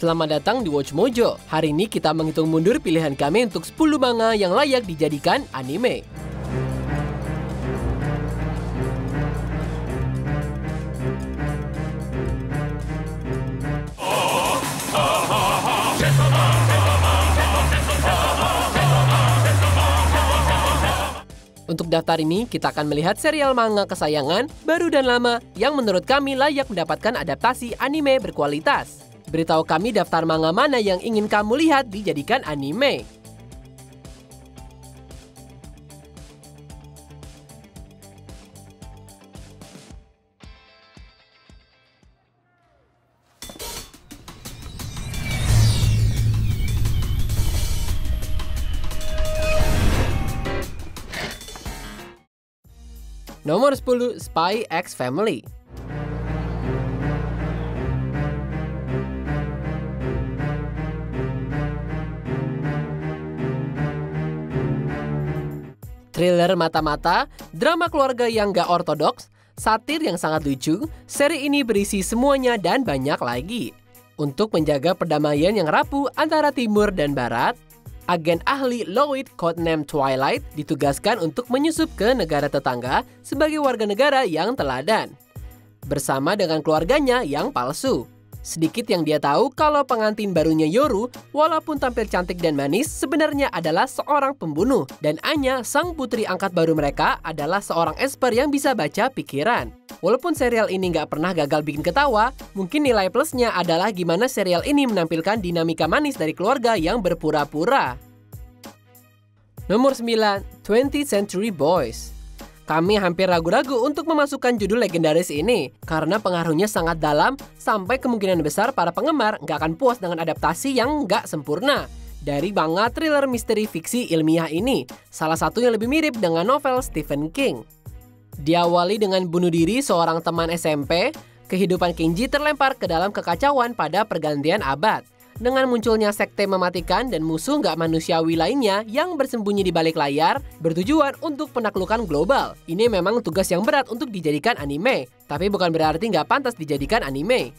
Selamat datang di Watch Mojo. Hari ini kita menghitung mundur pilihan kami untuk 10 manga yang layak dijadikan anime. Untuk daftar ini, kita akan melihat serial manga kesayangan, baru dan lama, yang menurut kami layak mendapatkan adaptasi anime berkualitas. Beritahu kami daftar manga mana yang ingin kamu lihat dijadikan anime. Nomor 10, Spy X Family. Thriller mata-mata, drama keluarga yang gak ortodoks, satir yang sangat lucu, seri ini berisi semuanya dan banyak lagi. Untuk menjaga perdamaian yang rapuh antara timur dan barat, agen ahli Lloyd codename Twilight ditugaskan untuk menyusup ke negara tetangga sebagai warga negara yang teladan, bersama dengan keluarganya yang palsu. Sedikit yang dia tahu kalau pengantin barunya Yoru, walaupun tampil cantik dan manis, sebenarnya adalah seorang pembunuh. Dan Anya, sang putri angkat baru mereka, adalah seorang esper yang bisa baca pikiran. Walaupun serial ini nggak pernah gagal bikin ketawa, mungkin nilai plusnya adalah gimana serial ini menampilkan dinamika manis dari keluarga yang berpura-pura. Nomor 9, 20th Century Boys. Kami hampir ragu-ragu untuk memasukkan judul legendaris ini, karena pengaruhnya sangat dalam sampai kemungkinan besar para penggemar nggak akan puas dengan adaptasi yang nggak sempurna dari manga thriller misteri fiksi ilmiah ini, salah satu yang lebih mirip dengan novel Stephen King. Diawali dengan bunuh diri seorang teman SMP, kehidupan Kenji terlempar ke dalam kekacauan pada pergantian abad. Dengan munculnya sekte mematikan dan musuh nggak manusiawi lainnya yang bersembunyi di balik layar, bertujuan untuk penaklukan global. Ini memang tugas yang berat untuk dijadikan anime, tapi bukan berarti nggak pantas dijadikan anime.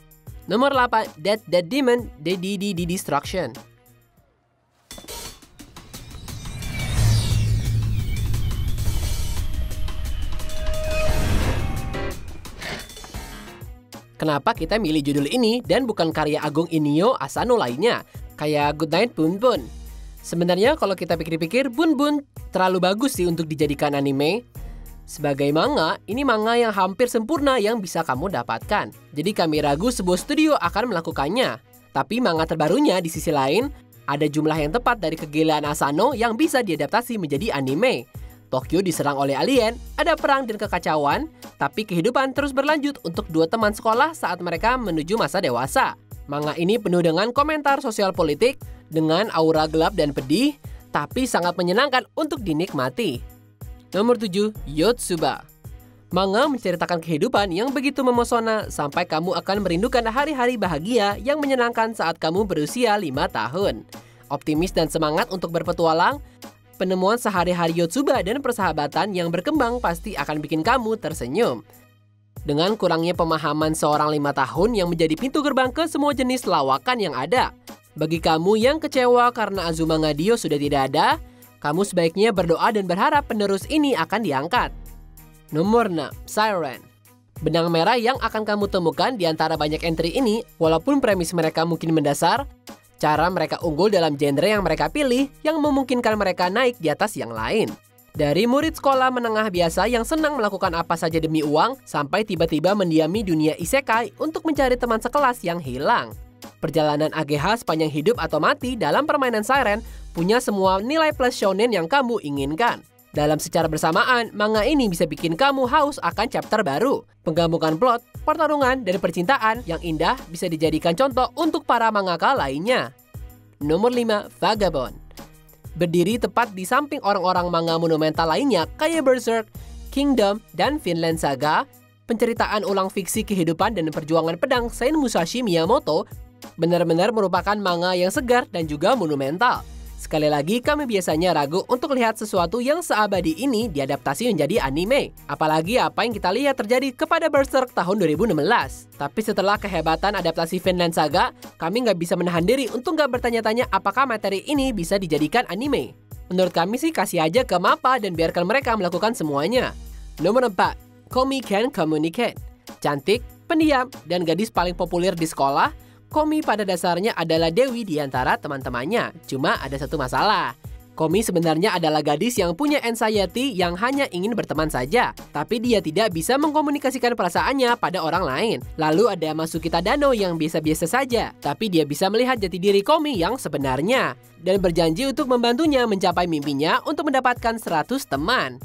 Nomor 8, Dead Demon DDD Destruction. Kenapa kita milih judul ini dan bukan karya agung Inio Asano lainnya, kayak Goodnight Bun Bun? Sebenarnya kalau kita pikir-pikir, Bun Bun terlalu bagus sih untuk dijadikan anime. Sebagai manga, ini manga yang hampir sempurna yang bisa kamu dapatkan. Jadi kami ragu sebuah studio akan melakukannya. Tapi manga terbarunya di sisi lain, ada jumlah yang tepat dari kegilaan Asano yang bisa diadaptasi menjadi anime. Tokyo diserang oleh alien, ada perang dan kekacauan, tapi kehidupan terus berlanjut untuk dua teman sekolah saat mereka menuju masa dewasa. Manga ini penuh dengan komentar sosial politik, dengan aura gelap dan pedih, tapi sangat menyenangkan untuk dinikmati. Nomor 7, Yotsuba. Manga menceritakan kehidupan yang begitu memesona sampai kamu akan merindukan hari-hari bahagia yang menyenangkan saat kamu berusia 5 tahun. Optimis dan semangat untuk berpetualang, penemuan sehari-hari Yotsuba dan persahabatan yang berkembang pasti akan bikin kamu tersenyum. Dengan kurangnya pemahaman seorang 5 tahun yang menjadi pintu gerbang ke semua jenis lawakan yang ada. Bagi kamu yang kecewa karena Azuma Ngadio sudah tidak ada, kamu sebaiknya berdoa dan berharap penerus ini akan diangkat. Nomor 6, Siren. Benang merah yang akan kamu temukan di antara banyak entry ini, walaupun premis mereka mungkin mendasar, cara mereka unggul dalam genre yang mereka pilih yang memungkinkan mereka naik di atas yang lain. Dari murid sekolah menengah biasa yang senang melakukan apa saja demi uang, sampai tiba-tiba mendiami dunia isekai untuk mencari teman sekelas yang hilang. Perjalanan AGH sepanjang hidup atau mati dalam permainan Siren punya semua nilai plus shonen yang kamu inginkan. Dalam secara bersamaan, manga ini bisa bikin kamu haus akan chapter baru. Penggabungan plot, pertarungan, dan percintaan yang indah bisa dijadikan contoh untuk para mangaka lainnya. Nomor 5, Vagabond. Berdiri tepat di samping orang-orang manga monumental lainnya kayak Berserk, Kingdom, dan Vinland Saga, penceritaan ulang fiksi kehidupan dan perjuangan pedang Sein Musashi Miyamoto benar-benar merupakan manga yang segar dan juga monumental. Sekali lagi, kami biasanya ragu untuk lihat sesuatu yang seabadi ini diadaptasi menjadi anime. Apalagi apa yang kita lihat terjadi kepada Berserk tahun 2016. Tapi setelah kehebatan adaptasi Vinland Saga, kami nggak bisa menahan diri untuk nggak bertanya-tanya apakah materi ini bisa dijadikan anime. Menurut kami sih kasih aja ke MAPPA dan biarkan mereka melakukan semuanya. Nomor 4, Komi can communicate. Cantik, pendiam, dan gadis paling populer di sekolah, Komi pada dasarnya adalah Dewi di antara teman-temannya. Cuma ada satu masalah. Komi sebenarnya adalah gadis yang punya anxiety yang hanya ingin berteman saja. Tapi dia tidak bisa mengkomunikasikan perasaannya pada orang lain. Lalu ada Masuki Tadano yang biasa-biasa saja. Tapi dia bisa melihat jati diri Komi yang sebenarnya. Dan berjanji untuk membantunya mencapai mimpinya untuk mendapatkan 100 teman.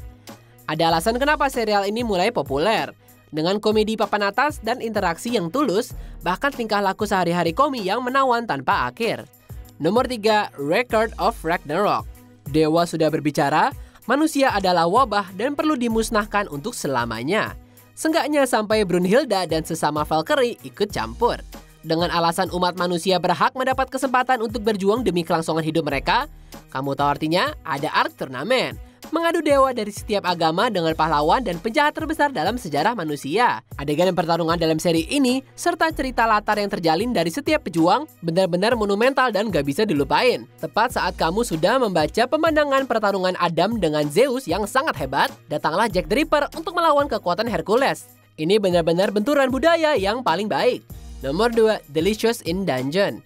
Ada alasan kenapa serial ini mulai populer. Dengan komedi papan atas dan interaksi yang tulus, bahkan tingkah laku sehari-hari Komi yang menawan tanpa akhir. Nomor 3, Record of Ragnarok. Dewa sudah berbicara, manusia adalah wabah dan perlu dimusnahkan untuk selamanya. Seenggaknya sampai Brunhilda dan sesama Valkyrie ikut campur. Dengan alasan umat manusia berhak mendapat kesempatan untuk berjuang demi kelangsungan hidup mereka, kamu tahu artinya ada Arc Turnamen. Mengadu dewa dari setiap agama dengan pahlawan dan penjahat terbesar dalam sejarah manusia. Adegan pertarungan dalam seri ini, serta cerita latar yang terjalin dari setiap pejuang, benar-benar monumental dan gak bisa dilupain. Tepat saat kamu sudah membaca pemandangan pertarungan Adam dengan Zeus yang sangat hebat, datanglah Jack the Ripper untuk melawan kekuatan Hercules. Ini benar-benar benturan budaya yang paling baik. Nomor 2, Delicious in Dungeon.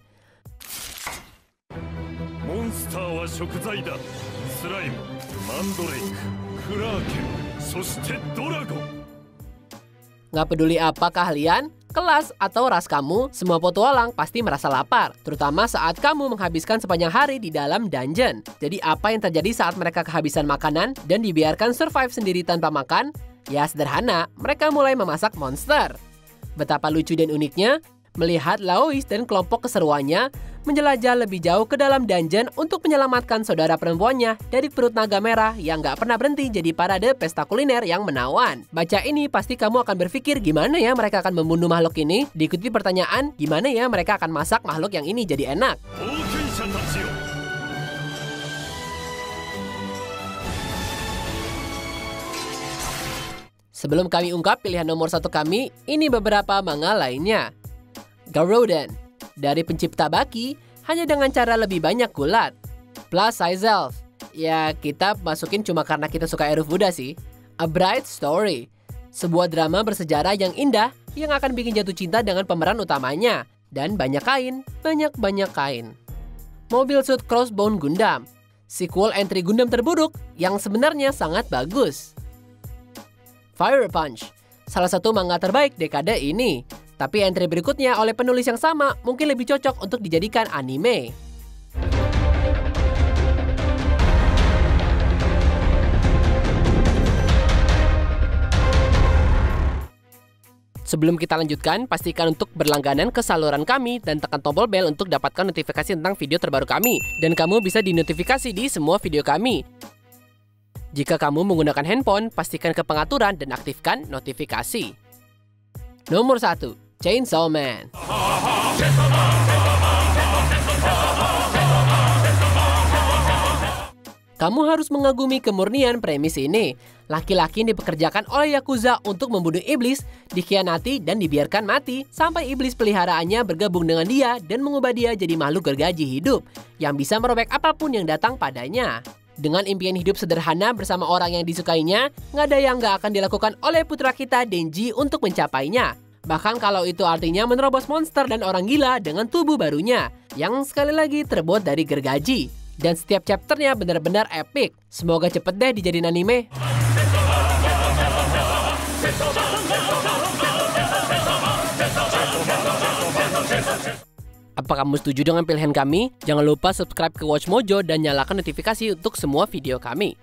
Monster wa shokuzai da. Slime, Mandrake, Kraken, soshite Dragon. Nggak peduli apa keahlian, kelas, atau ras kamu, semua petualang pasti merasa lapar. Terutama saat kamu menghabiskan sepanjang hari di dalam dungeon. Jadi apa yang terjadi saat mereka kehabisan makanan dan dibiarkan survive sendiri tanpa makan? Ya sederhana, mereka mulai memasak monster. Betapa lucu dan uniknya, melihat Laois dan kelompok keseruannya menjelajah lebih jauh ke dalam dungeon untuk menyelamatkan saudara perempuannya dari perut naga merah yang nggak pernah berhenti jadi parade pesta kuliner yang menawan. Baca ini pasti kamu akan berpikir gimana ya mereka akan membunuh makhluk ini? Diikuti pertanyaan, gimana ya mereka akan masak makhluk yang ini jadi enak? Sebelum kami ungkap pilihan nomor 1 kami, ini beberapa manga lainnya. Garouden, dari pencipta Baki, hanya dengan cara lebih banyak gulat. Plus Size Elf, ya kita masukin cuma karena kita suka Eru Fuda sih. A Bright Story, sebuah drama bersejarah yang indah yang akan bikin jatuh cinta dengan pemeran utamanya. Dan banyak kain. Mobile Suit Crossbone Gundam, sequel entry Gundam terburuk yang sebenarnya sangat bagus. Fire Punch, salah satu manga terbaik dekade ini. Tapi entry berikutnya oleh penulis yang sama mungkin lebih cocok untuk dijadikan anime. Sebelum kita lanjutkan, pastikan untuk berlangganan ke saluran kami dan tekan tombol bel untuk dapatkan notifikasi tentang video terbaru kami. Dan kamu bisa dinotifikasi di semua video kami. Jika kamu menggunakan handphone, pastikan ke pengaturan dan aktifkan notifikasi. Nomor 1, Chainsaw Man. Kamu harus mengagumi kemurnian premis ini. Laki-laki yang dipekerjakan oleh Yakuza untuk membunuh iblis, dikhianati dan dibiarkan mati, sampai iblis peliharaannya bergabung dengan dia dan mengubah dia jadi makhluk gergaji hidup, yang bisa merobek apapun yang datang padanya. Dengan impian hidup sederhana bersama orang yang disukainya, nggak ada yang nggak akan dilakukan oleh putra kita Denji untuk mencapainya. Bahkan kalau itu artinya menerobos monster dan orang gila dengan tubuh barunya, yang sekali lagi terbuat dari gergaji. Dan setiap chapternya benar-benar epic. Semoga cepet deh dijadiin anime. Apa kamu setuju dengan pilihan kami? Jangan lupa subscribe ke Watch Mojo dan nyalakan notifikasi untuk semua video kami.